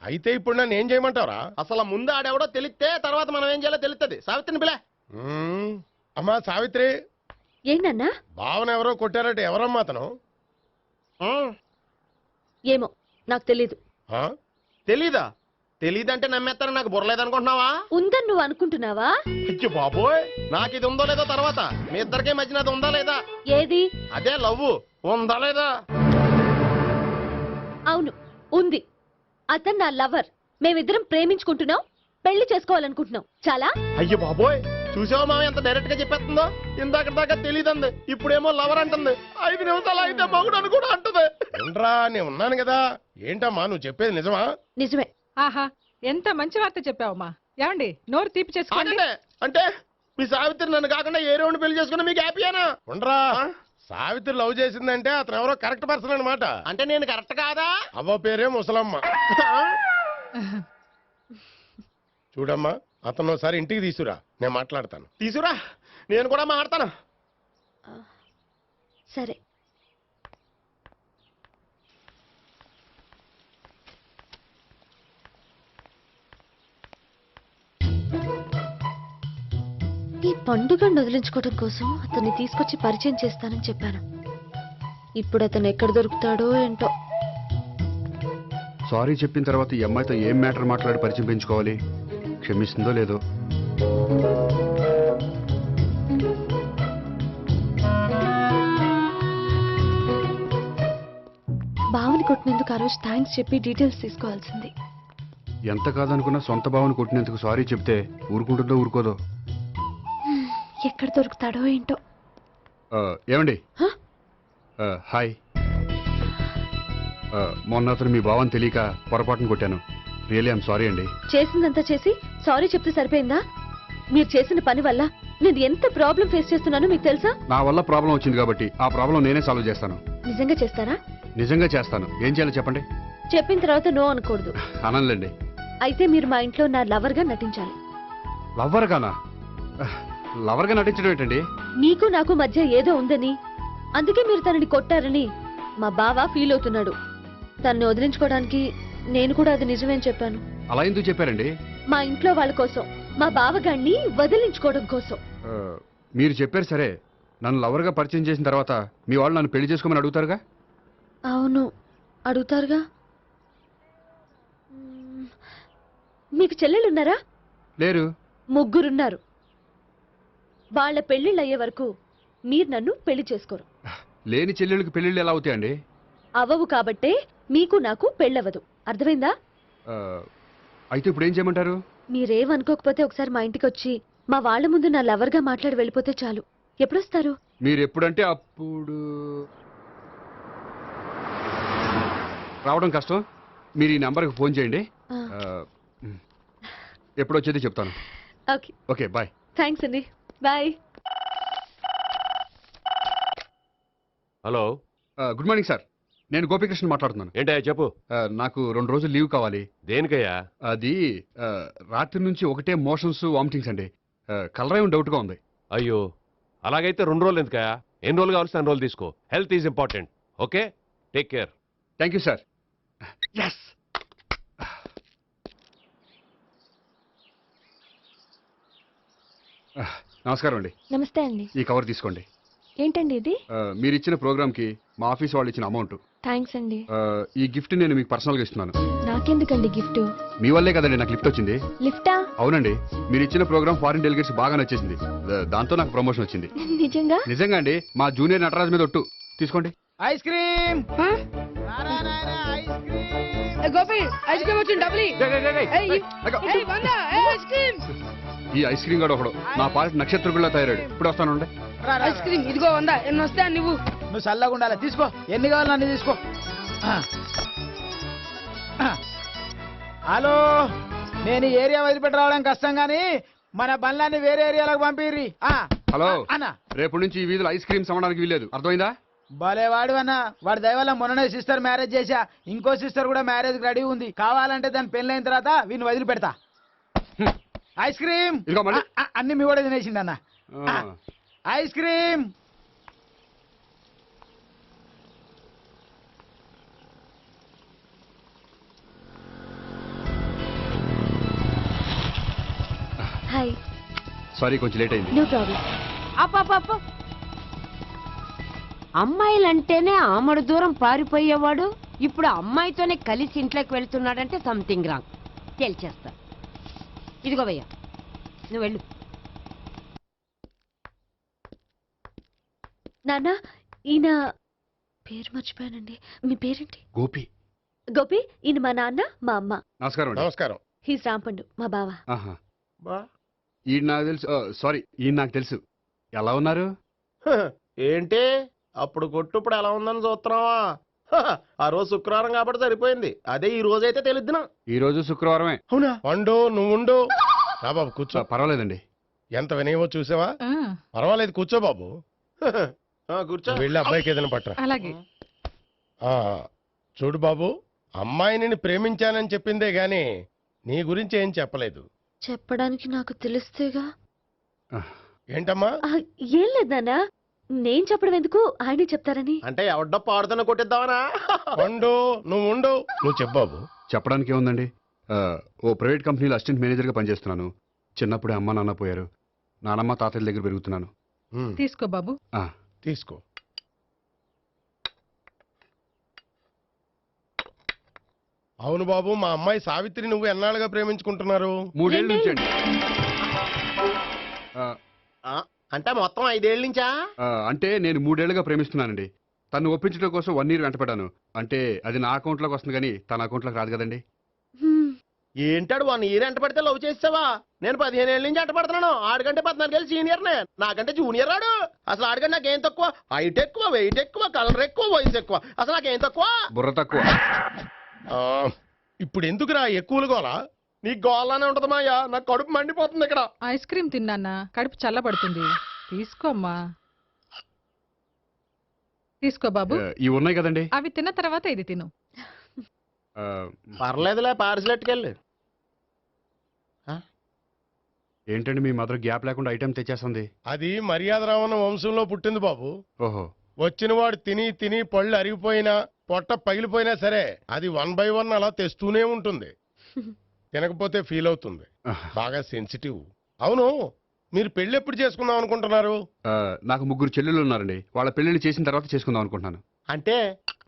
అయితే ఇప్పుడు నన్ను ఏం చేయమంటావరా? అసలు ముందు ఆడెవడో తెలిస్తే తర్వాత మనం ఏం చేయాలో తెలుస్తుంది. సావిత్రిని పిల్ల. అమ్మా సావిత్రి. ఏంటన్నా? భావన ఎవరో కొట్టారట, ఎవరమ్మా అతను? ఏమో నాకు తెలీదు. తెలీదా? తెలీదంటే నమ్మేస్తారని నాకు బుర్రలేదనుకుంటున్నావా? ఉందని నువ్వు అనుకుంటున్నావా? అయ్యో బాబోయ్, నాకు ఇది ఉందో లేదో తర్వాత. మీ ఇద్దరికే మధ్యన అది ఉందా లేదా? ఏది? అదే లవ్ ఉందా లేదా? అవును ఉంది. అతను నా లవర్. మేమిద్దరం ప్రేమించుకుంటున్నాం, పెళ్లి చేసుకోవాలనుకుంటున్నాం. చాలా. అయ్యో బాబోయ్, చూసావా మామ ఎంత డైరెక్ట్ గా చెప్పేస్తుందో? ఇందాక దాకా తెలియదండి, ఇప్పుడేమో లవర్ అంటుంది. 5 నిమిషాలు అయితే మగుడు అని కూడా అంటుంది. ఏంట్రా, నేను ఉన్నాను కదా. ఏంటమ్మా నువ్వు చెప్పేది నిజమా? నిజమే. ఆహా, ఎంత మంచి వార్త చెప్పావమ్మా. ఏమండి, నోరు తీపి చేసుకోండి. అంటే మీ సావిత్రి నన్ను కాకుండా ఏ రౌండ్ పెళ్లి చేసుకున్నా మీకు హ్యాపీయేనా? ఉండరా, సావిత్రి లవ్ చేసిందంటే అతను ఎవరో కరెక్ట్ పర్సన్ అనమాట. అంటే నేను కరెక్ట్ కాదా? అవ్వ పేరే ముసలమ్మ. చూడమ్మా, అతను ఒకసారి ఇంటికి తీసుకురా, నేను మాట్లాడతాను. తీసురా, నేను కూడా మాట్లాడతాను. సరే. ఈ పండుగను వదిలించుకోవడం కోసం అతన్ని తీసుకొచ్చి పరిచయం చేస్తానని చెప్పాను. ఇప్పుడు అతను ఎక్కడ దొరుకుతాడో ఏంటో. సారీ చెప్పిన తర్వాత ఈ అమ్మాయితో ఏం మ్యాటర్ మాట్లాడి పరిచయం పెంచుకోవాలి? క్షమిస్తుందో లేదో. బావని కొట్టినందుకు ఆ రోజు థ్యాంక్స్ చెప్పి డీటెయిల్స్ తీసుకోవాల్సింది. ఎంత కాదనుకున్నా సొంత భావను కొట్టినందుకు సారీ చెప్తే ఊరుకుంటుందో ఊరుకోదో. ఎక్కడ దొరుకుతాడో ఏంటో. ఏమండి, హాయ్. మొన్న అతను మీ భావని తెలియక పొరపాటును కొట్టాను. రియలీ ఐఎమ్ సారీ అండి. చేసిందంతా చేసి సారీ చెప్తే సరిపోయిందా? మీరు చేసిన పని వల్ల నేను ఎంత ప్రాబ్లం ఫేస్ చేస్తున్నానో మీకు తెలుసా? నా వల్ల ప్రాబ్లం వచ్చింది కాబట్టి ఆ ప్రాబ్లం నేనే సాల్వ్ చేస్తాను. నిజంగా చేస్తారా? నిజంగా చేస్తాను. ఏం చేయాలో చెప్పండి. చెప్పిన తర్వాత నో అనకూడదు. అనలేండి. అయితే మీరు మా ఇంట్లో నా లవర్ గా నటించాలి. లవర్ గానా? లవర్ గా నటించడం ఏంటండి? నీకు నాకు మధ్య ఏదో ఉందని, అందుకే మీరు తనని కొట్టారని మా బావ ఫీల్ అవుతున్నాడు. తనని వదిలించుకోవడానికి నేను కూడా అది నిజమేని చెప్పాను. అలా ఎందుకు చెప్పారండి? మా ఇంట్లో వాళ్ళ కోసం, మా బావగాన్ని వదిలించుకోవడం కోసం. మీరు చెప్పారు సరే, నన్ను లవర్గా పరిచయం చేసిన తర్వాత మీ వాళ్ళు నన్ను పెళ్లి చేసుకోమని అడుగుతారుగా? అవును, అడుగుతారుగా. మీకు చెల్లెలున్నారా? లేరు. ముగ్గురున్నారు. వాళ్ళ పెళ్లిళ్ళు అయ్యే వరకు మీరు నన్ను పెళ్లి చేసుకోరు. లేని చెల్లెళ్ళకి పెళ్లిళ్ళు ఎలా అవుతాయండి? అవ్వవు కాబట్టే మీకు నాకు పెళ్ళవదు. అర్థమైందా? అయితే ఇప్పుడు ఏం చేయమంటారు? మీరేమనుకోకపోతే ఒకసారి మా ఇంటికి వచ్చి మా వాళ్ళ ముందు నా లవర్గా మాట్లాడి వెళ్ళిపోతే చాలు. ఎప్పుడొస్తారు? మీరు ఎప్పుడంటే అప్పుడు. రావడం కష్టం. మీరు ఈ నెంబర్కి ఫోన్ చేయండి. ఎప్పుడు వచ్చేది చెప్తాను. ఓకే. Okay, bye. థ్యాంక్స్ అండి, bye. Hello, good morning sir. నేను గోపికృష్ణ మాట్లాడుతున్నాను. ఏంటయ్యా చెప్పు. నాకు 2 రోజులు లీవ్ కావాలి. దేనికయ్యా? అది రాత్రి నుంచి ఒకటే మోషన్స్, వామిటింగ్స్ అండి. కలరేం డౌట్గా ఉంది. అయ్యో, అలాగైతే 2 రోజులు ఎందుకయ్యా? ఎన్ని రోజులు కావాల్సిన 2 రోజులు తీసుకో. Health is important. Okay, take care. Thank you sir. Yes. నమస్కారం అండి. నమస్తే అండి. ఈ కవర్ తీసుకోండి. ఏంటండి ఇది? మీరు ఇచ్చిన ప్రోగ్రామ్కి మా ఆఫీస్ వాళ్ళు ఇచ్చిన అమౌంట్. థ్యాంక్స్ అండి. ఈ గిఫ్ట్ నేను మీకు పర్సనల్గా ఇస్తున్నాను. నాకెందుకండి గిఫ్ట్? మీ వల్లే కదండి నాకు లిఫ్ట్ వచ్చింది. లిఫ్టా? అవునండి, మీరు ఇచ్చిన ప్రోగ్రామ్ ఫారిన్ డెలిగేట్స్ బాగా నచ్చేసింది. దాంతో నాకు ప్రమోషన్ వచ్చింది. నిజంగా? నిజంగా అండి. మా జూనియర్ నటరాజ్ మీద ఒట్టు. తీసుకోండి. Ice cream. Gopi, ice cream వచ్చింది. డబ్బులు ఈ ఐస్ క్రీమ్ గడు ఒకడు నా పాలిట నక్షత్రకుల్లా తయారాడు. ఇప్పుడు వస్తానండి. ఐస్ క్రీమ్ ఇదిగో 100. ఎన్ని వస్తా నువ్వు చల్లగా ఉండాలి. తీసుకో, ఎన్ని కావాలి అన్ని తీసుకో. హలో, నేను ఈ ఏరియా వదిలిపెట్టి రావడం కష్టం గానీ మన బండ్లన్నీ వేరే ఏరియాలకు పంపిర్రి. హలో అన్న, రేపు నుంచి ఈ వీధిలో ఐస్ క్రీమ్స్ అమ్మడానికి వీల్లేదు. అర్థమైందా? భలే వాడు అన్న. వాడి దయవల్ల మొన్ననే సిస్టర్ మ్యారేజ్ చేశా. ఇంకో సిస్టర్ కూడా మ్యారేజ్ రెడీ ఉంది. కావాలంటే దాని పెళ్ళైన తర్వాత వీడిని వదిలిపెడతా. ఐస్ క్రీమ్ అన్ని మీ కూడా తినేసిండి అన్న. Ice cream. హాయ్. సారీ కొంచెం లేట్ అయింది. No problem. అప్ప అమ్మాయిలంటేనే ఆమడు దూరం పారిపోయేవాడు ఇప్పుడు అమ్మాయితోనే కలిసి ఇంట్లోకి వెళ్తున్నాడంటే సంథింగ్ రాంగ్ తేల్చేస్తా. ఇదిగో భయ్యా నువ్వు వెళ్ళు. నాన్న, ఈయన పేరు మర్చిపోయానండి. మీ పేరేంటి? గోపి. గోపి, ఈయన మా నాన్న, మా అమ్మ. నమస్కారం అండి. నమస్కారం. హీస్ రాంపండు, మా బావ. ఆహా. బా ఈయన నాకు తెలుసు. సారీ, ఈయన నాకు తెలుసు. ఎలా ఉన్నారు? హ, ఏంటి అప్పుడు కొట్టు ఇప్పుడు ఎలా ఉందని చూస్తున్నావా? హ, ఆ రోజు శుక్రవారం కాబట్టి సరిపోయింది. అదే ఈ రోజు అయితే తెలిద్దునా. ఈ రోజు శుక్రవారమే. అవునా? పండు నువ్వుండు. రా బాబు కూర్చో. పర్వాలేదండి. ఎంత వినయమో చూసావా? ఆ, పర్వాలేదు కూర్చో బాబు. హ, ఆ, కూర్చో. నువ్వు వెళ్ళి అబ్బాయికి ఏదైనా పట్టరా. అలాగే. ఆ, చూడు బాబు, అమ్మాయి నిన్ను ప్రేమించానని చెప్పిందే గాని నీ గురించి ఏం చెప్పలేదు. చెప్పడానికి నాకు తెలిస్తేగా. ఏంటమ్మా? ఆ, ఏం లేదు నాన్న, నేను చెప్పడం ఎందుకు, ఆయనే చెప్తారని. అంటే ఎవడ్డో పాడుతున్న కొట్టిద్దామనా? పండు నువ్వుండు. నువ్వు చెప్పు బాబు. చెప్పడానికి ఏముందండి, ఓ ప్రైవేట్ కంపెనీలో అసిస్టెంట్ మేనేజర్గా పనిచేస్తున్నాను. చిన్నప్పుడే అమ్మ నాన్న పోయారు. నానమ్మ తాతయ్య దగ్గర పెరుగుతున్నాను. ఉమ్, తీసుకో బాబు. ఆ, తీసుకో. అవును బాబు, మా అమ్మాయి సావిత్రి నువ్వు ఎన్నాళ్ళుగా ప్రేమించుకుంటున్నారు? 3 ఏళ్ళ నుంచి అండి. ఆ, అంటే మొత్తం 5 ఏళ్ళ నుంచా? అంటే నేను 3 ఏళ్ళుగా ప్రేమిస్తున్నానండి. తను ఒప్పించడం కోసం 1 year వెంటపడ్డాను. అంటే అది నా అకౌంట్లోకి వస్తుంది కానీ తన అకౌంట్లోకి రాదు కదండి. హ్మ్. ఏంటాడు 1 year ఎంట పడితే లవ్ చేసావా? నేను 15 ఏళ్ళ నుంచి ఎంట పడుతున్నాను. ఆడికంటే 14 ఏళ్ళు సీనియర్నే, నాకంటే జూనియర్ ఆడు. అసలు ఆడికంటే నాకేం తక్కువ? హైట్ ఎక్కువ, వెయిట్ ఎక్కువ, కలర్ ఎక్కువ, వయసు ఎక్కువ. అసలు నాకేం తక్కువ? బుర్ర తక్కువ. ఆ, ఇప్పుడు ఎందుకురా ఎక్కువలు గోలా? నీకు గోళ్ళనే ఉంటది మాయా, నాకు కడుపు మండిపోతుంది ఇక్కడ. ఐస్ క్రీమ్ తిన్నానా, కడుపు చల్లబడుతుంది. తీసుకోమ్మా. తీసుకో బాబు. ఇవి ఉన్నాయి కదండి. అవి తిన్న తర్వాత ఇది తిను. ఆ, పర్లేదులే, పార్సిల్ ఎట్టుకెళ్ళి. ఏంటండి మీ మదర్ గ్యాప్ లేకుండా ఐటెం తెచ్చేస్తుంది? అది మర్యాద రావణ వంశంలో పుట్టింది బాబు. ఓహో. వచ్చినవాడు తిని తిని పళ్ళు అరిగిపోయినా పొట్ట పగిలిపోయినా సరే అది 1 by 1 అలా తెస్తూనే ఉంటుంది. తినకపోతే ఫీల్ అవుతుంది. బాగా సెన్సిటివ్. అవును, మీరు పెళ్లి ఎప్పుడు చేసుకుందాం అనుకుంటున్నారు? నాకు 3 చెల్లెళ్ళు ఉన్నారండి. వాళ్ళ పెళ్లిళ్ళు చేసిన తర్వాత చేసుకుందాం అనుకుంటున్నాను. అంటే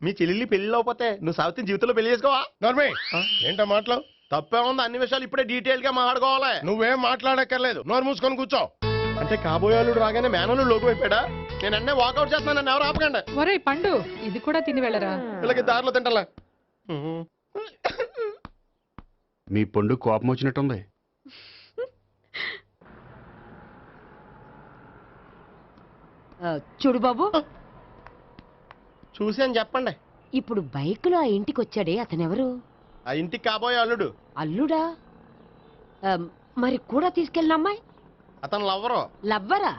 మీ చెల్లెల్ని పెళ్లి లేకపోతే నువ్వు సావిత్రి జీవితంలో పెళ్లి చేసుకోవా? నర్మే, ఏంటా మాటలు? తప్పే ఉంది, అన్ని విషయాలు ఇప్పుడే డీటెయిల్ గా మాట్లాడుకోవాలి. నువ్వేం మాట్లాడక్కర్లేదు, నోరు మూసుకొని కూర్చో. అంటే కాబోయేవాళ్ళు రాగానే మేనలు లోకి అయిపోయాడా? నేను అన్నీ వాకౌట్ చేస్తున్నాను, నన్ను ఎవరు ఆపకండి. ఒరేయ్ పండు, ఇది కూడా తిని వెళ్ళరా. వీళ్ళకి దారిలో తింటలా. మీ పండు కోపం వచ్చినట్టుంది. చూడు బాబు, చూసి అని చెప్పండి. ఇప్పుడు బైక్లో ఆ ఇంటికి వచ్చాడే అతనెవరు? ఆ ఇంటికి కాబోయే అల్లుడు. అల్లుడా? మరి కూడా తీసుకెళ్ళిన అమ్మాయి అతను లవ్వరు. లవ్వరా?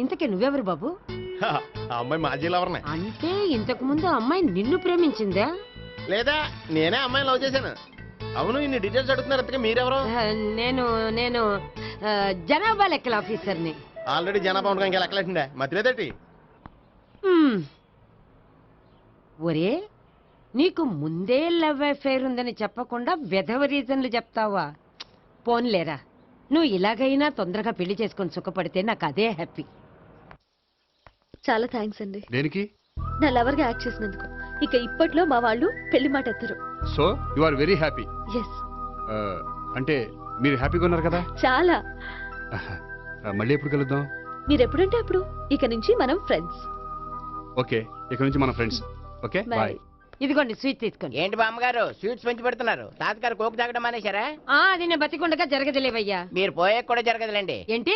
ఇంతకీ నువ్వెవరు బాబు? ఆ అమ్మాయి మాజీ లవర్నే. అంటే ఇంతకు ముందు అమ్మాయి నిన్ను ప్రేమించిందా? లేదా నేనే అమ్మాయిని లవ్ చేశాను. అవును, ఇన్ని డీటెయిల్స్ అడుగుతున్నారు. ఇంతకీ మీరెవరు? నేను నేను జనాభా లెక్కల ఆఫీసర్ని. ఆల్రెడీ జనాభా ఉండగా ఇంకా లెక్కలేటండే మతిలేదేటి? హ్మ్. ఒరే, నీకు ముందే లవ్ అఫైర్ ఉందని చెప్పకుండా వెధవ రీజన్లు చెప్తావా? పోన్లేరా, నువ్వు ఇలాగైనా తొందరగా పెళ్లి చేసుకొని సుఖపడితే నాకు అదే హ్యాపీ. చాలా థ్యాంక్స్ అండి, దేనికి? నా లవర్ గా యాక్ట్ చేసినందుకు. ఇక ఇప్పట్లో మా వాళ్ళు పెళ్లి మాట ఎత్తరు. So you are very happy. Yes, అంటే మీరు హ్యాపీగా ఉన్నారు కదా? చాలా. మళ్ళీ ఎప్పుడు కలుద్దాం? మీరు ఎప్పుడంటే అప్పుడు. ఇక నుంచి మనం ఫ్రెండ్స్. ఓకే, ఇక నుంచి మన ఫ్రెండ్స్. Okay, bye. బాయ్. ఇదిగోండి స్వీట్ తీసుకోండి. ఏంటి బామ్మగారు స్వీట్స్ పెంచి పెడుతున్నారు? తాతగారు కోక్ తాగడం మానేశారా? అది నేను బతికుండగా జరగదులేవయ్యా. మీరు పోయే కూడా జరగదులేండి. ఏంటి?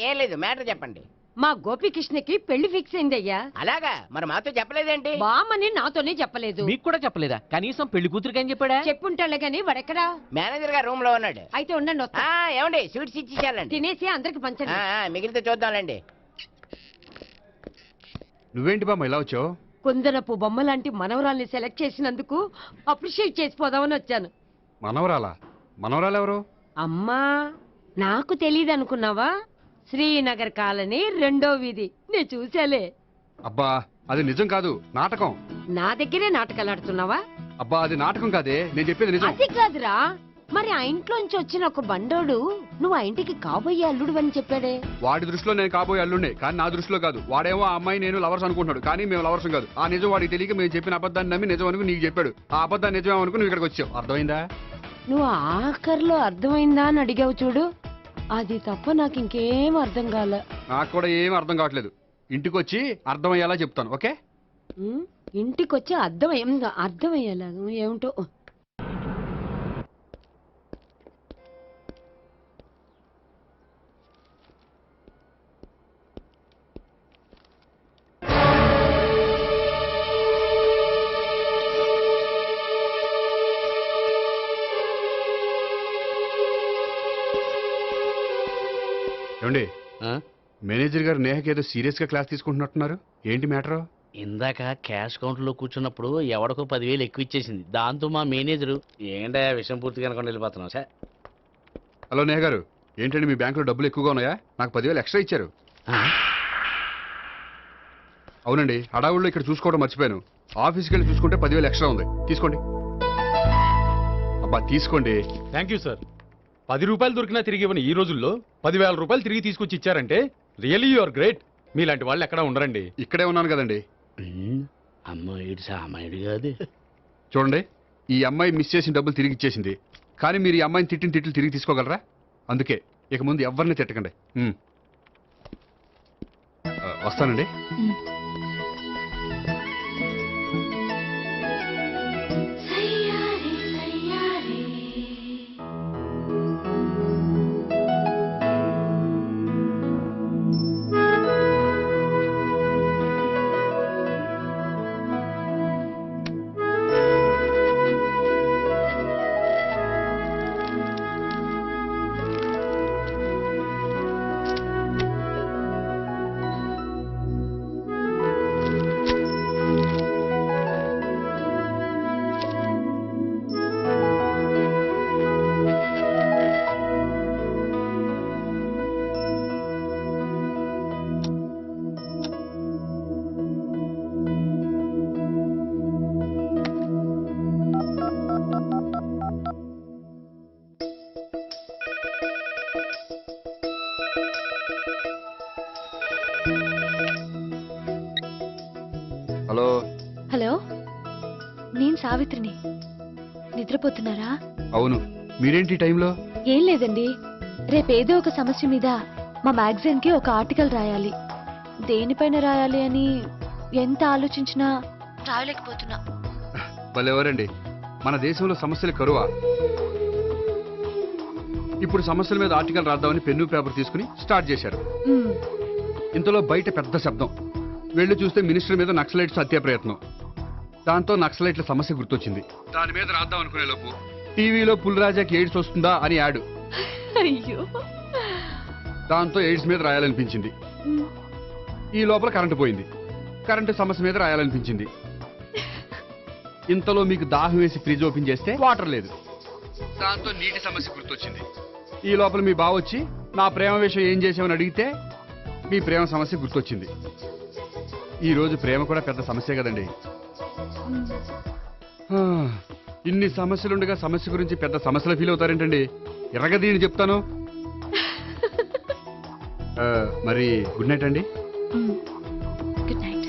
ఏం లేదు, మ్యాటర్ చెప్పండి. మా గోపికృష్ణకి పెళ్లి ఫిక్స్ అయిందయ్యా. అలాగా? మరి మాతో చెప్పలేదేంటి? బామ్మని నాతోనే చెప్పలేదు. మీకు కూడా చెప్పలేదా? కనీసం పెళ్లి కూతురికి ఏం చెప్పాడా? చెప్పుంటాళ్లే గాని వాడెక్కడా? మేనేజర్ గారు రూమ్ లో ఉన్నాడు. అయితే ఉండండి, వస్తా. ఏమండి స్వీట్స్ ఇచ్చేసాలండి. తినేసి అందరికి పంచండి. మిగిలితే చూద్దాంలేండి. నువ్వేంటి బామ్మ ఇలా వచ్చావు? కుందనపు బొమ్మ లాంటి మనవరాల్ని సెలెక్ట్ చేసినందుకు అప్రిషియేట్ చేసిపోదామని వచ్చాను. మనవరాలా? మనవరాలు ఎవరు? అమ్మా, నాకు తెలియదు అనుకున్నావా? శ్రీనగర్ కాలనీ 2వ వీధి. నేను చూశాలే. అబ్బా, అది నిజం కాదు, నాటకం. నా దగ్గరే నాటకాలు ఆడుతున్నావా? అబ్బా, అది నాటకం కాదే, నేను చెప్పేది నిజం. అది కాదురా, మరి ఆ ఇంట్లోంచి వచ్చిన ఒక బండోడు నువ్వు ఆ ఇంటికి కాబోయే అల్లుడు అని చెప్పాడే. వాడి దృష్టిలో నేను కాబోయే అల్లుండే, కానీ నా దృష్టిలో కాదు. వాడేమో ఆ అమ్మాయి నేను లవర్స్ అనుకుంటున్నాడు, కానీ మేము లవర్స్ కాదు. ఆ నిజం వాడికి తెలియక మేము చెప్పిన అబద్ధాన్ని నమ్మి నిజం అనుకుని నీకు చెప్పాడు. ఆ అబద్ధాన్ని నిజమే అనుకుని నువ్వు ఇక్కడికి వచ్చావు. అర్థమైందా? నువ్వు ఆఖరిలో అర్థమైందా అని అడిగావు చూడు, అది తప్ప నాకు ఇంకేం అర్థం కాలే. నాకు కూడా ఏం అర్థం కావట్లేదు. ఇంటికి వచ్చి అర్థమయ్యేలా చెప్తాను, ఓకే? ఇంటికొచ్చి అర్థమయ్యేలా ఏమిటో. ఏమండి, మేనేజర్ గారు నేహకి ఏదో సీరియస్ గా క్లాస్ తీసుకుంటున్నట్టున్నారు. ఏంటి మ్యాటర్? ఇందాక క్యాష్ కౌంటర్ లో కూర్చున్నప్పుడు ఎవడికో 10,000 ఎక్కువ ఇచ్చేసింది. దాంతో మా మేనేజరు ఏంటా విషయం పూర్తిగా అనుకుని వెళ్ళిపోతున్నాం సార్. హలో నేహ గారు, ఏంటండి మీ బ్యాంకులో డబ్బులు ఎక్కువగా ఉన్నాయా? నాకు 10,000 ఎక్స్ట్రా ఇచ్చారు. అవునండి, హడావుల్లో ఇక్కడ చూసుకోవడం మర్చిపోయాను. ఆఫీస్కి వెళ్ళి చూసుకుంటే 10,000 ఎక్స్ట్రా ఉంది. తీసుకోండి. అబ్బా తీసుకోండి. Thank you sir. 10 రూపాయలు దొరికినా తిరిగి ఇవ్వని ఈ రోజుల్లో 10,000 రూపాయలు తిరిగి తీసుకొచ్చి ఇచ్చారంటే రియలీ యు ఆర్ గ్రేట్. మీలాంటి వాళ్ళు ఎక్కడా ఉండరండి. ఇక్కడే ఉన్నాను కదండి. అమ్మాయి సామాయుడు కాదు. చూడండి, ఈ అమ్మాయి మిస్ చేసిన డబ్బులు తిరిగి ఇచ్చేసింది, కానీ మీరు ఈ అమ్మాయిని తిట్టిన తిట్లు తిరిగి తీసుకోగలరా? అందుకే ఇక ముందు ఎవరిని తిట్టకండి. వస్తానండి. హలో. హలో, నేను సావిత్రిని. నిద్రపోతున్నారా? అవును. మీరేంటి ఈ టైంలో? ఏం లేదండి, రేపేదో ఒక సమస్య మీద మా మ్యాగజైన్ కి ఒక ఆర్టికల్ రాయాలి. దేనిపైన రాయాలి అని ఎంత ఆలోచించినా రాయలేకపోతున్నా. వాళ్ళెవరండి? మన దేశంలో సమస్యలు కరువా? ఇప్పుడు సమస్యల మీద ఆర్టికల్ రాద్దామని పెన్ను పేపర్ తీసుకుని స్టార్ట్ చేశారు. ఇంతలో బయట పెద్ద శబ్దం. వెళ్ళి చూస్తే మినిస్టర్ మీద నక్సలైట్స్ హత్య ప్రయత్నం. దాంతో నక్సలైట్ల సమస్య గుర్తొచ్చింది. దాని మీద రాద్దాం అనుకునే లోపు టీవీలో పుల్రాజాకి ఎయిడ్స్ వస్తుందా అని యాడ్. అయ్యో, దాంతో ఎయిడ్స్ మీద రాయాలనిపించింది. ఈ లోపల కరెంటు పోయింది. కరెంటు సమస్య మీద రాయాలనిపించింది. ఇంతలో మీకు దాహం వేసి ఫ్రిడ్జ్ ఓపెన్ చేస్తే వాటర్ లేదు. దాంతో నీటి సమస్య గుర్తొచ్చింది. ఈ లోపల మీ బావ వచ్చి నా ప్రేమ విషయం ఏం చేసామని అడిగితే మీ ప్రేమ సమస్య గుర్తొచ్చింది. ఈ రోజు ప్రేమ కూడా పెద్ద సమస్య కదండి. ఇన్ని సమస్యలుండగా సమస్య గురించి పెద్ద సమస్యలు ఫీల్ అవుతారేంటండి? ఎర్రగదీని చెప్తాను. మరి గుడ్ నైట్ అండి. Good night.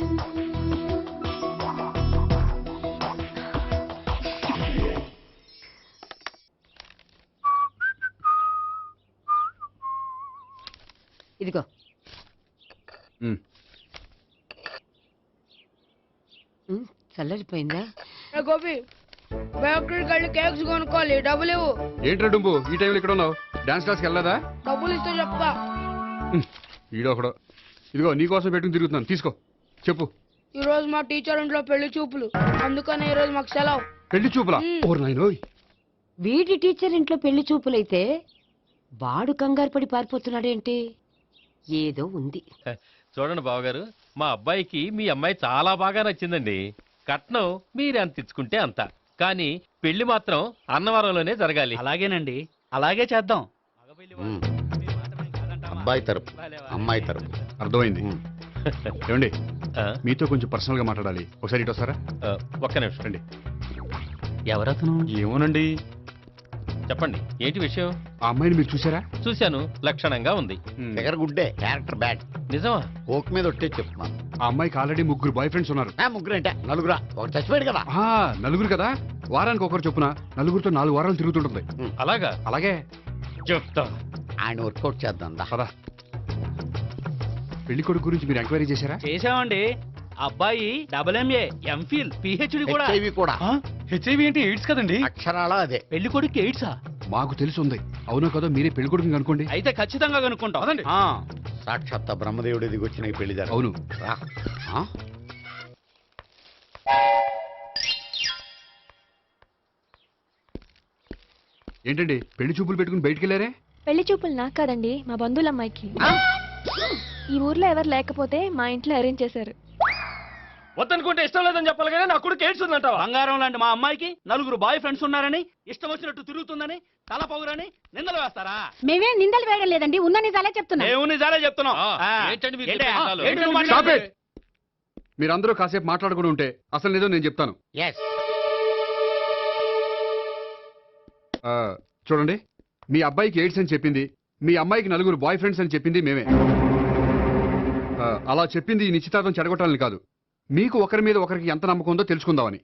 ఇదిగో. చల్లరిపోయిందా? గోపి, బయోక్రిట్ వెళ్ళి కేక్స్ కొనుక్కోవాలి, డబ్బులు ఇవ్వు. ఏంట్రా డుంబు ఈ టైంలో ఇక్కడ ఉన్నావు? డాన్స్ క్లాస్కి వెళ్ళదా? డబ్బులు ఇస్తే చెప్తా. ఈడొకడు. ఇదిగో నీకోసం పెట్టుకుని తిరుగుతున్నాను, తీసుకో. చెప్పు. ఈ రోజు మా టీచర్ ఇంట్లో పెళ్లి చూపులు, అందుకని ఈ రోజు మాకు సెలవు. పెళ్లి చూపులా? ఓర్ నాయనోయ్. వీడి టీచర్ ఇంట్లో పెళ్లి చూపులైతే వాడు కంగారు పడి పారిపోతున్నాడేంటి? ఏదో ఉంది. చూడండి బావగారు, మా అబ్బాయికి మీ అమ్మాయి చాలా బాగా నచ్చిందండి. కట్నం మీరు ఎంత ఇచ్చుకుంటే అంత, కానీ పెళ్లి మాత్రం అన్నవరంలోనే జరగాలి. అలాగేనండి, అలాగే చేద్దాం. అబ్బాయి తరపు, అమ్మాయి తరపు. అర్థమైంది. ఏమండి, మీతో కొంచెం పర్సనల్ గా మాట్లాడాలి. ఒకసారి ఇటు వస్తారా? ఒక్క నిమిషం రండి. ఎవరతను? ఏమోనండి, చెప్పండి ఏంటి విషయం? ఆ అమ్మాయిని మీరు చూసారా? చూశాను, లక్షణంగా ఉంది. ఫిగర్ గుడ్డే, క్యారెక్టర్ బ్యాడ్. నిజమా? ఓక్ మీద ఒట్టే చెప్తున్నాను. ఆ అమ్మాయికి ఆల్రెడీ 3 బాయ్ ఫ్రెండ్స్ ఉన్నారు. ముగ్గురు అంటే నలుగురా? ఒకటి చచ్చిపోయాడు కదా. నలుగురు కదా, వారానికి ఒకరు చొప్పున నలుగురితో 4 వారాలు తిరుగుతుంటుంది. అలాగా? అలాగే చెప్తా. ఆయన వర్కౌట్ చేద్దాం పదా. పెళ్లి కొడుకు గురించి మీరు ఎంక్వైరీ చేశారా? చేసామండి. అబ్బాయి MA, MPhil, PhD కూడా. హెచ్ఐవి కూడా. హెచ్ఐవి అంటే ఎయిడ్స్ కదండి. అక్షరాల అదే. పెళ్లి కొడుకు ఎయిడ్సా? మాకు తెలిసి ఉంది. అవునో కదా, మీరే పెళ్లి కొడుకుని కనుకోండి. అయితే ఖచ్చితంగా కనుక్కుంటాం. సాక్షాత్ బ్రహ్మదేవుడి దిగి వచ్చిన ఈ పెళ్లి జరగదు. అవును. ఏంటండి పెళ్లి చూపులు పెట్టుకుని బయటికి వెళ్ళారే? పెళ్లి చూపులు నాకు కాదండి, మా బంధువుల అమ్మాయికి. ఈ ఊర్లో ఎవరు లేకపోతే మా ఇంట్లో అరేంజ్ చేశారు. వద్దనుకుంటే ఇష్టం లేదని చెప్పాలి కానీ నా కొడుకు ఎయిడ్స్ ఉందంటావా? బంగారం లాంటి మా అమ్మాయికి 4 బాయ్ ఫ్రెండ్స్ ఉన్నారని, ఇష్టం వచ్చినట్టు తిరుగుతుందని, తల పౌరని నిందలు వేస్తారా? మేమే నిందలు వేయడం లేదండి, ఉన్న నిజాలే చెప్తున్నాం. మేము నిజాలే చెప్తున్నాం. ఏంటండి మీరు ఏంటి? చెప్పే నిజాలు? ఏంటి నువ్వు Stop మాట్లాడేది? it! మీరందరూ కాసేపు మాట్లాడుకుని ఉంటే అసలు నిజం నేను చెప్తాను. చూడండి, మీ అబ్బాయికి ఎయిడ్స్ అని చెప్పింది, మీ అమ్మాయికి 4 బాయ్ ఫ్రెండ్స్ అని చెప్పింది మేమే. అలా చెప్పింది ఈ నిశ్చితార్థం చెడగొట్టాలని కాదు, మీకు ఒకరి మీద ఒకరికి ఎంత నమ్మకం ఉందో తెలుసుకుందామని.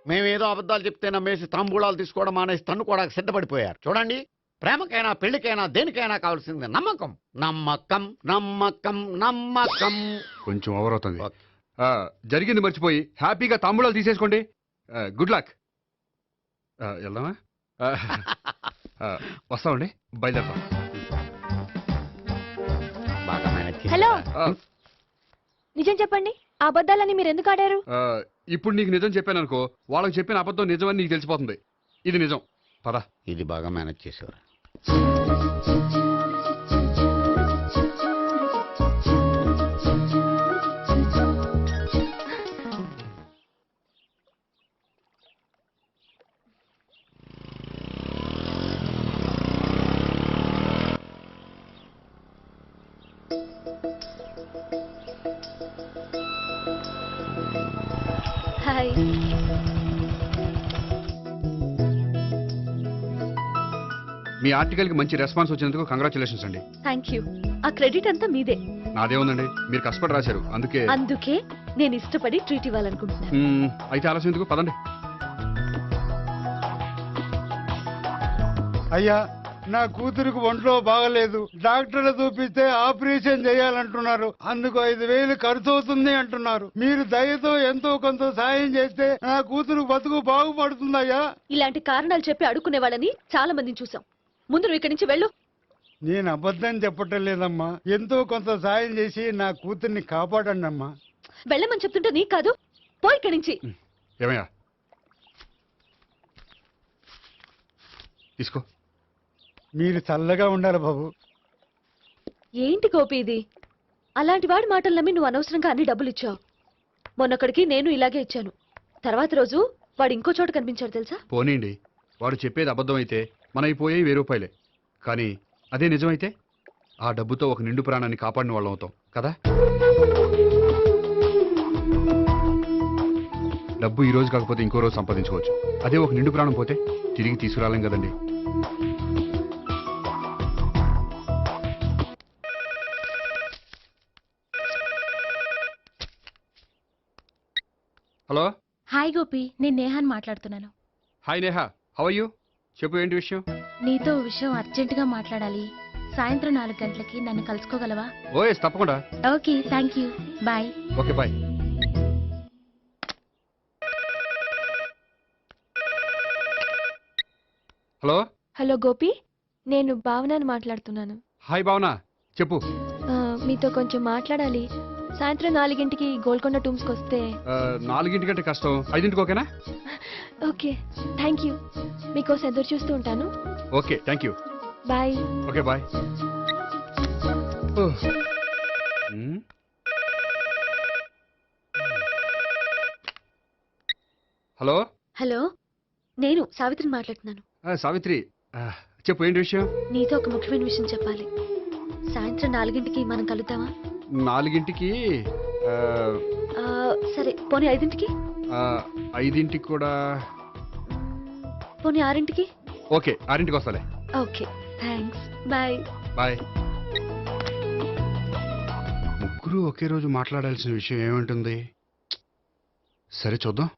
మేమేదో అబద్ధాలు చెప్తే నమ్మేసి తాంబూలాలు తీసుకోవడం మానేసి తన్ను కూడా సిద్ధపడిపోయారు. చూడండి, ప్రేమకైనా పెళ్లికైనా దేనికైనా కావాల్సింది నమ్మకం. నమ్మకం నమ్మకం నమ్మకం. కొంచెం ఓవర్ అవుతుంది. జరిగింది మర్చిపోయి హ్యాపీగా తాంబూలాలు తీసేసుకోండి. Good luck. వెళ్దామా? వస్తామండి, బయలుదేరతాం. హలో, నిజం చెప్పండి, ఆ అబద్ధాలని మీరు ఎందుకు ఆడారు? ఇప్పుడు నీకు నిజం చెప్పాను అనుకో, వాళ్ళకి చెప్పిన అబద్ధం నిజమని నీకు తెలిసిపోతుంది. ఇది నిజం. పద. ఇది బాగా మేనేజ్ చేసేవారు. హాయ్. మీ ఆర్టికల్ కి మంచి రెస్పాన్స్ వచ్చినందుకు కంగ్రాచులేషన్స్ అండి. Thank you. ఆ క్రెడిట్ అంతా మీదే. నాదేముందండి, మీరు కష్టపడి రాశారు, అందుకే. అందుకే నేను ఇష్టపడి ట్రీట్ ఇవ్వాలనుకుంటున్నాను. అయితే ఆలస్యం ఎందుకు, పదండి. అయ్యా, నా కూతురికి ఒంట్లో బాగలేదు, డాక్టర్లు చూపిస్తే ఆపరేషన్ చేయాలంటున్నారు. అందుకు 5,000 ఖర్చు అవుతుంది అంటున్నారు. మీరు దయతో ఎంతో కొంత సాయం చేస్తే నా కూతురు బతుకు బాగుపడుతుందయ్యా. ఇలాంటి కారణాలు చెప్పి అడుక్కునే వాళ్ళని చాలా మందిని చూసాం. ముందు నువ్వు ఇక్కడి నుంచి వెళ్ళు. నేను అబద్ధం చెప్పటం లేదమ్మా, ఎంతో కొంత సాయం చేసి నా కూతుర్ని కాపాడండి అమ్మా. వెళ్ళమని చెప్తుంటే నీకు కాదు, పో ఇక్కడి నుంచి. ఏమయ్యా, తీసుకో. మీరు చల్లగా ఉండాలి బాబు. ఏంటి గోపి ఇది? అలాంటి వాడి మాటలు నమ్మి నువ్వు అనవసరంగా అన్ని డబ్బులు ఇచ్చావు. మొన్నొక్కడికి నేను ఇలాగే ఇచ్చాను. తర్వాత రోజు వాడు ఇంకో చోట కనిపించాడు తెలుసా? పోనీండి, వాడు చెప్పేది అబద్ధం అయితే మనకి పోయేవి 1000 రూపాయలే. కానీ అదే నిజమైతే ఆ డబ్బుతో ఒక నిండు ప్రాణాన్ని కాపాడిన వాళ్ళం అవుతాం కదా. డబ్బు ఈ రోజు కాకపోతే ఇంకో రోజు సంపాదించుకోవచ్చు. అదే ఒక నిండు ప్రాణం పోతే తిరిగి తీసుకురాలేం కదండి. హలో. హాయ్ గోపి, నేను నేహాన్ మాట్లాడుతున్నాను. Hi Neha, how are you? చెప్పు, ఏంటి విషయం? నీతో విషయం అర్జెంటుగా మాట్లాడాలి. సాయంత్రం 4 గంటలకి నన్ను కలుసుకోగలవా? ఓఎస్, తప్పకుండా. Okay, thank you, bye. Okay, bye. Hello. Hello Gopi, నేను భావనని మాట్లాడుతున్నాను. హాయ్ భావన, చెప్పు. మీతో కొంచెం మాట్లాడాలి. సాయంత్రం 4 గోల్కొండ టూమ్స్కి వస్తే. 4 కంటే కష్టం, 5 ఓకేనా? Okay, thank you. మీకోసం ఎదురు చూస్తూ ఉంటాను. Okay, thank you. Bye. Okay, bye. Hello. Hello, నేను సావిత్రిని మాట్లాడుతున్నాను. సావిత్రి, చెప్పు, ఏంటి విషయం? నీతో ఒక ముఖ్యమైన విషయం చెప్పాలి. సాయంత్రం 4 మనం కలుద్దామా? 4 సరే పోనీ 5ంటికి, 5ంటికి కూడా పోనీ 6ంటికి. ఓకే, 6ంటికి వస్తాలే. Okay thanks, bye. బాయ్. ముగ్గురు ఒకే రోజు మాట్లాడాల్సిన విషయం ఏముంటుంది? సరే చూద్దాం.